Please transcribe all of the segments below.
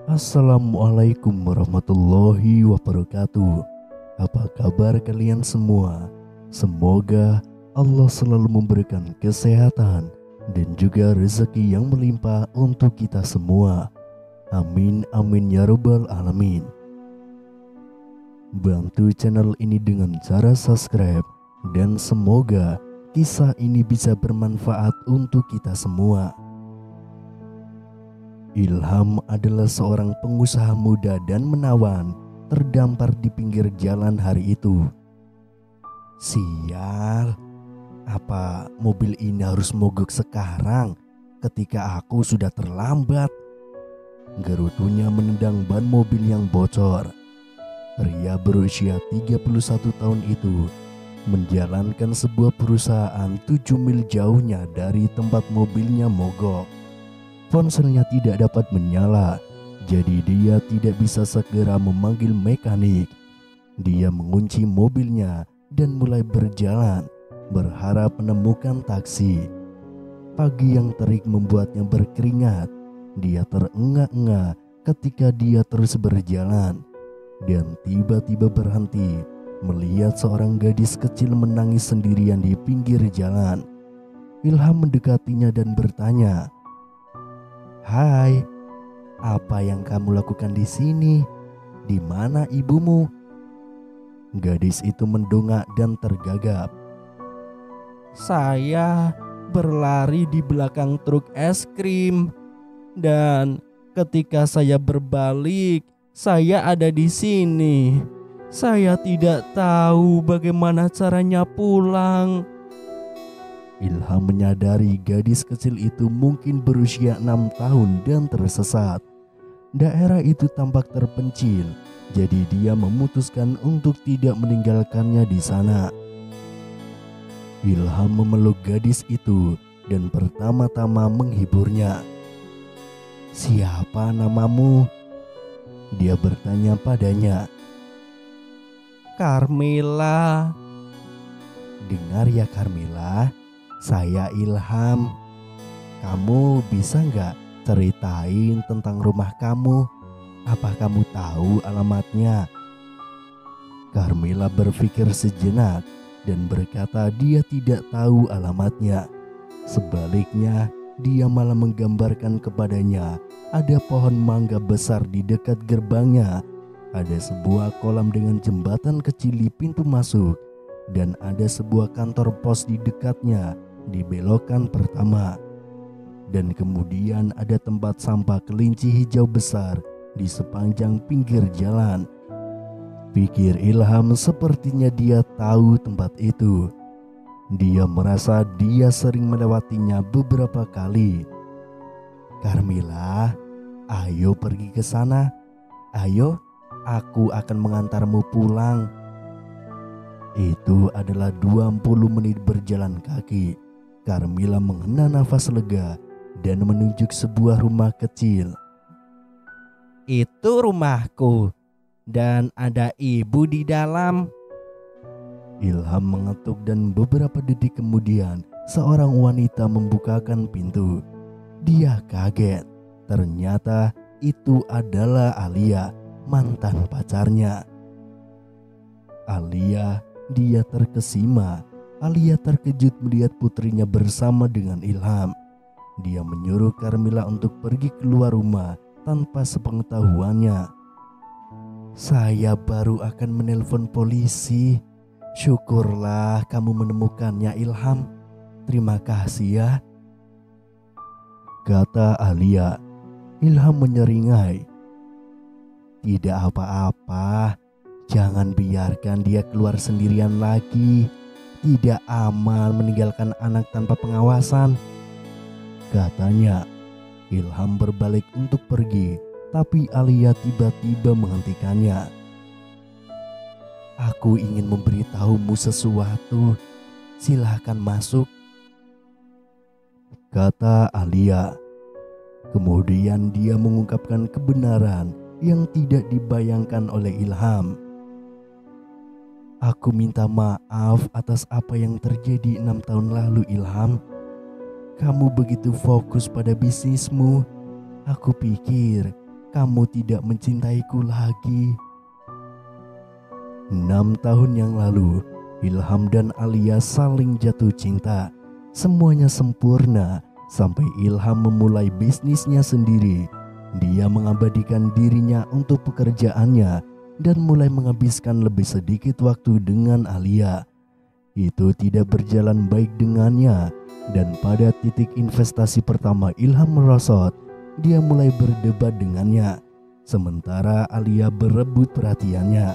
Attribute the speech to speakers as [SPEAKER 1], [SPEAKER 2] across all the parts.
[SPEAKER 1] Assalamualaikum warahmatullahi wabarakatuh. Apa kabar kalian semua? Semoga Allah selalu memberikan kesehatan dan juga rezeki yang melimpah untuk kita semua. Amin amin ya rabbal alamin. Bantu channel ini dengan cara subscribe dan semoga kisah ini bisa bermanfaat untuk kita semua. Ilham adalah seorang pengusaha muda dan menawan, terdampar di pinggir jalan hari itu. Sial, apa mobil ini harus mogok sekarang ketika aku sudah terlambat? Gerutunya menendang ban mobil yang bocor. Pria berusia 31 tahun itu menjalankan sebuah perusahaan 7 mil jauhnya dari tempat mobilnya mogok. Ponselnya tidak dapat menyala, jadi dia tidak bisa segera memanggil mekanik. Dia mengunci mobilnya dan mulai berjalan, berharap menemukan taksi. Pagi yang terik membuatnya berkeringat. Dia terengah-engah ketika dia terus berjalan dan tiba-tiba berhenti melihat seorang gadis kecil menangis sendirian di pinggir jalan. Ilham mendekatinya dan bertanya, "Hai, apa yang kamu lakukan di sini? Di mana ibumu?" Gadis itu mendongak dan tergagap. "Saya berlari di belakang truk es krim dan ketika saya berbalik, saya ada di sini. Saya tidak tahu bagaimana caranya pulang." Ilham menyadari gadis kecil itu mungkin berusia 6 tahun dan tersesat. Daerah itu tampak terpencil, jadi dia memutuskan untuk tidak meninggalkannya di sana. Ilham memeluk gadis itu dan pertama-tama menghiburnya. "Siapa namamu?" dia bertanya padanya. "Carmila." "Dengar ya Carmila, saya Ilham. Kamu bisa nggak ceritain tentang rumah kamu? Apa kamu tahu alamatnya?" Carmila berpikir sejenak dan berkata dia tidak tahu alamatnya. Sebaliknya, dia malah menggambarkan kepadanya ada pohon mangga besar di dekat gerbangnya. Ada sebuah kolam dengan jembatan kecil di pintu masuk dan ada sebuah kantor pos di dekatnya di belokan pertama. Dan kemudian ada tempat sampah kelinci hijau besar di sepanjang pinggir jalan. Pikir Ilham, sepertinya dia tahu tempat itu. Dia merasa dia sering melewatinya beberapa kali. "Carmila, ayo pergi ke sana. Ayo, aku akan mengantarmu pulang." Itu adalah 20 menit berjalan kaki. Carmila menghela nafas lega dan menunjuk sebuah rumah kecil. "Itu rumahku dan ada ibu di dalam." Ilham mengetuk dan beberapa detik kemudian seorang wanita membukakan pintu. Dia kaget. Ternyata itu adalah Alia, mantan pacarnya. Dia terkesima. Alia terkejut melihat putrinya bersama dengan Ilham. Dia menyuruh Carmila untuk pergi keluar rumah tanpa sepengetahuannya. "Saya baru akan menelpon polisi. Syukurlah kamu menemukannya Ilham. Terima kasih ya," kata Alia. Ilham menyeringai. "Tidak apa-apa. Jangan biarkan dia keluar sendirian lagi. Tidak aman meninggalkan anak tanpa pengawasan," katanya. Ilham berbalik untuk pergi, tapi Alia tiba-tiba menghentikannya. "Aku ingin memberitahumu sesuatu. Silahkan masuk," kata Alia. Kemudian dia mengungkapkan kebenaran yang tidak dibayangkan oleh Ilham. "Aku minta maaf atas apa yang terjadi 6 tahun lalu Ilham. Kamu begitu fokus pada bisnismu. Aku pikir kamu tidak mencintaiku lagi. 6 tahun yang lalu, Ilham dan Alia saling jatuh cinta. Semuanya sempurna sampai Ilham memulai bisnisnya sendiri. Dia mengabadikan dirinya untuk pekerjaannya dan mulai menghabiskan lebih sedikit waktu dengan Alia. Itu tidak berjalan baik dengannya, dan pada titik investasi pertama Ilham merosot, dia mulai berdebat dengannya. Sementara Alia berebut perhatiannya.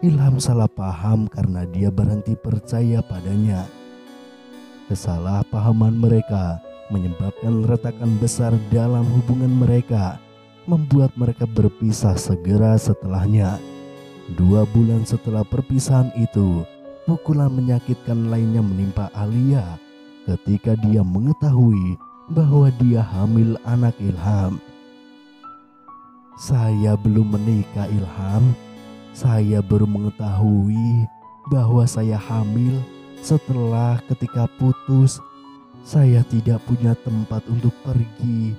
[SPEAKER 1] Ilham salah paham karena dia berhenti percaya padanya. Kesalahpahaman mereka menyebabkan retakan besar dalam hubungan mereka, membuat mereka berpisah segera setelahnya. 2 bulan setelah perpisahan itu, pukulan menyakitkan lainnya menimpa Alia ketika dia mengetahui bahwa dia hamil anak Ilham. Saya belum menikah, Ilham. Saya baru mengetahui bahwa saya hamil setelah ketika putus. Saya tidak punya tempat untuk pergi.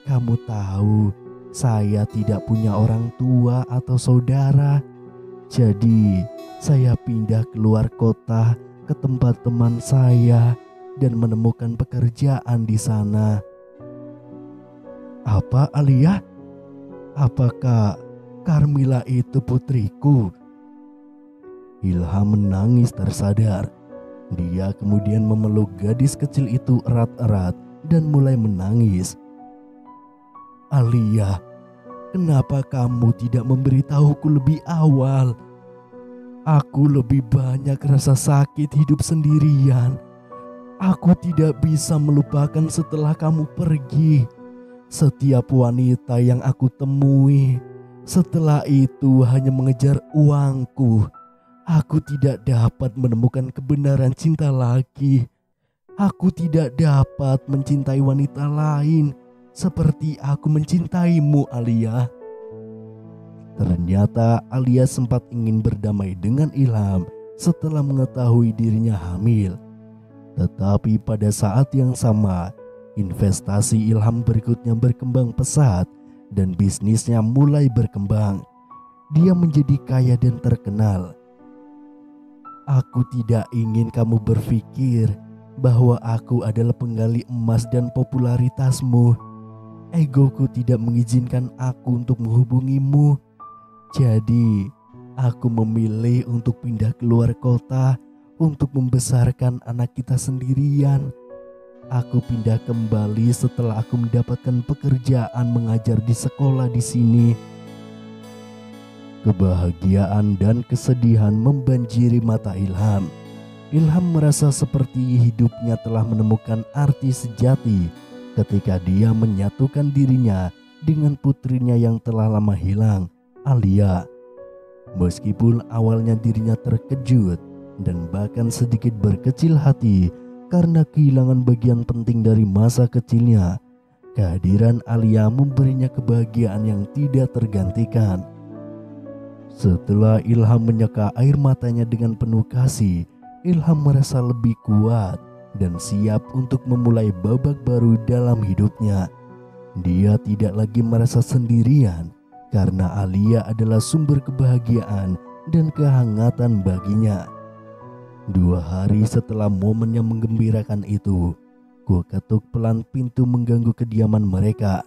[SPEAKER 1] Kamu tahu, saya tidak punya orang tua atau saudara. Jadi, saya pindah keluar kota ke tempat teman saya dan menemukan pekerjaan di sana. Apa, Alia? Apakah Carmila itu putriku? Ilham menangis tersadar. Dia kemudian memeluk gadis kecil itu erat-erat dan mulai menangis. Alia, kenapa kamu tidak memberitahuku lebih awal? Aku lebih banyak rasa sakit hidup sendirian. Aku tidak bisa melupakan setelah kamu pergi. Setiap wanita yang aku temui setelah itu hanya mengejar uangku. Aku tidak dapat menemukan kebenaran cinta lagi. Aku tidak dapat mencintai wanita lain seperti aku mencintaimu, Alia. Ternyata Alia sempat ingin berdamai dengan Ilham setelah mengetahui dirinya hamil. Tetapi pada saat yang sama, investasi Ilham berikutnya berkembang pesat dan bisnisnya mulai berkembang. Dia menjadi kaya dan terkenal. Aku tidak ingin kamu berpikir bahwa aku adalah penggali emas dan popularitasmu. Egoku tidak mengizinkan aku untuk menghubungimu. Jadi, aku memilih untuk pindah keluar kota untuk membesarkan anak kita sendirian. Aku pindah kembali setelah aku mendapatkan pekerjaan mengajar di sekolah di sini. Kebahagiaan dan kesedihan membanjiri mata Ilham. Ilham merasa seperti hidupnya telah menemukan arti sejati ketika dia menyatukan dirinya dengan putrinya yang telah lama hilang, Alia. Meskipun awalnya dirinya terkejut dan bahkan sedikit berkecil hati karena kehilangan bagian penting dari masa kecilnya, kehadiran Alia memberinya kebahagiaan yang tidak tergantikan. Setelah Ilham menyeka air matanya dengan penuh kasih, Ilham merasa lebih kuat dan siap untuk memulai babak baru dalam hidupnya. Dia tidak lagi merasa sendirian karena Alia adalah sumber kebahagiaan dan kehangatan baginya. 2 hari setelah momen yang menggembirakan itu, ku ketuk pelan pintu mengganggu kediaman mereka.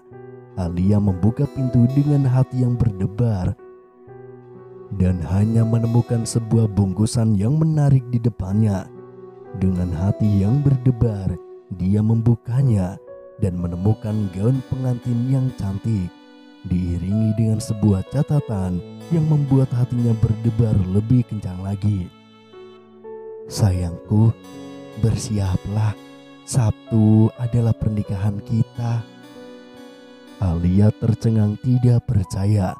[SPEAKER 1] Alia membuka pintu dengan hati yang berdebar dan hanya menemukan sebuah bungkusan yang menarik di depannya. Dengan hati yang berdebar, dia membukanya dan menemukan gaun pengantin yang cantik, diiringi dengan sebuah catatan yang membuat hatinya berdebar lebih kencang lagi. Sayangku, bersiaplah, Sabtu adalah pernikahan kita. Alia tercengang tidak percaya.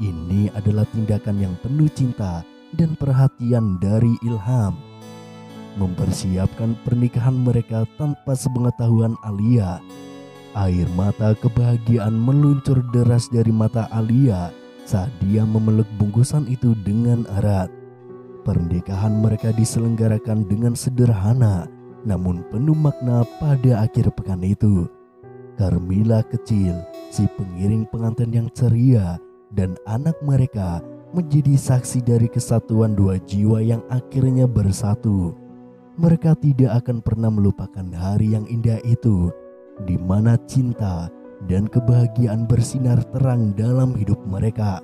[SPEAKER 1] Ini adalah tindakan yang penuh cinta dan perhatian dari Ilham. Mempersiapkan pernikahan mereka tanpa sepengetahuan Alia. Air mata kebahagiaan meluncur deras dari mata Alia saat dia memeluk bungkusan itu dengan erat. Pernikahan mereka diselenggarakan dengan sederhana namun penuh makna pada akhir pekan itu. Carmilla kecil, si pengiring pengantin yang ceria, dan anak mereka menjadi saksi dari kesatuan dua jiwa yang akhirnya bersatu. Mereka tidak akan pernah melupakan hari yang indah itu, di mana cinta dan kebahagiaan bersinar terang dalam hidup mereka.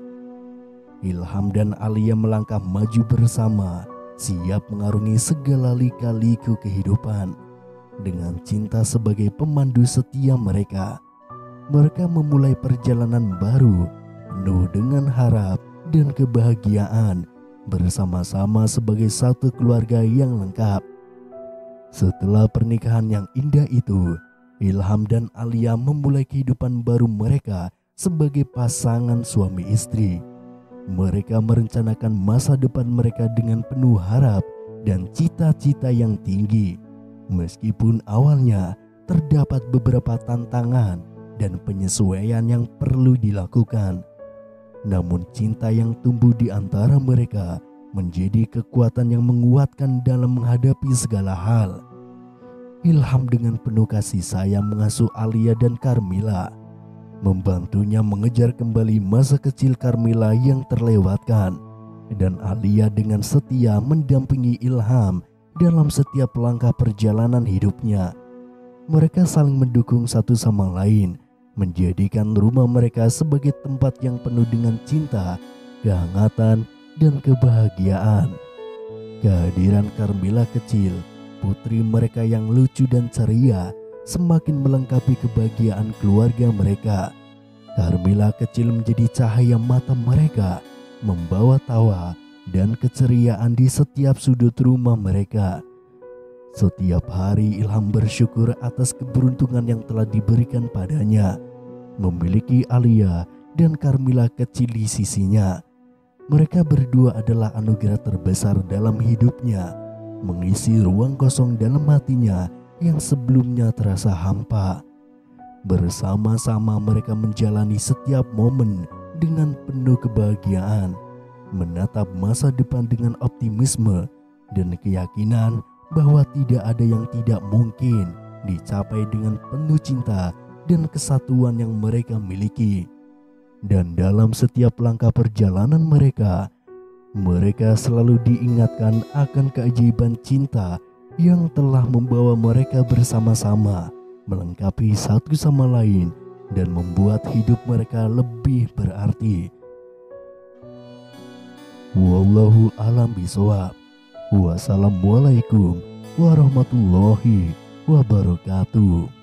[SPEAKER 1] Ilham dan Alia melangkah maju bersama, siap mengarungi segala lika-liku kehidupan. Dengan cinta sebagai pemandu setia mereka, mereka memulai perjalanan baru penuh dengan harap dan kebahagiaan bersama-sama sebagai satu keluarga yang lengkap. Setelah pernikahan yang indah itu, Ilham dan Alia memulai kehidupan baru mereka sebagai pasangan suami istri. Mereka merencanakan masa depan mereka dengan penuh harap dan cita-cita yang tinggi. Meskipun awalnya terdapat beberapa tantangan dan penyesuaian yang perlu dilakukan, namun cinta yang tumbuh di antara mereka menjadi kekuatan yang menguatkan dalam menghadapi segala hal. Ilham dengan penuh kasih sayang mengasuh Alia dan Carmilla, membantunya mengejar kembali masa kecil Carmilla yang terlewatkan, dan Alia dengan setia mendampingi Ilham dalam setiap langkah perjalanan hidupnya. Mereka saling mendukung satu sama lain, menjadikan rumah mereka sebagai tempat yang penuh dengan cinta, kehangatan, dan kebahagiaan. Kehadiran Carmilla kecil, putri mereka yang lucu dan ceria, semakin melengkapi kebahagiaan keluarga mereka. Carmilla kecil menjadi cahaya mata mereka, membawa tawa dan keceriaan di setiap sudut rumah mereka. Setiap hari Ilham bersyukur atas keberuntungan yang telah diberikan padanya, memiliki Alia dan Carmilla kecil di sisinya. Mereka berdua adalah anugerah terbesar dalam hidupnya, mengisi ruang kosong dalam hatinya yang sebelumnya terasa hampa. Bersama-sama mereka menjalani setiap momen dengan penuh kebahagiaan, menatap masa depan dengan optimisme dan keyakinan bahwa tidak ada yang tidak mungkin dicapai dengan penuh cinta dan kesatuan yang mereka miliki. Dan dalam setiap langkah perjalanan mereka selalu diingatkan akan keajaiban cinta yang telah membawa mereka bersama-sama, melengkapi satu sama lain dan membuat hidup mereka lebih berarti. Wallahu a'lam bishawab. Wassalamualaikum warahmatullahi wabarakatuh.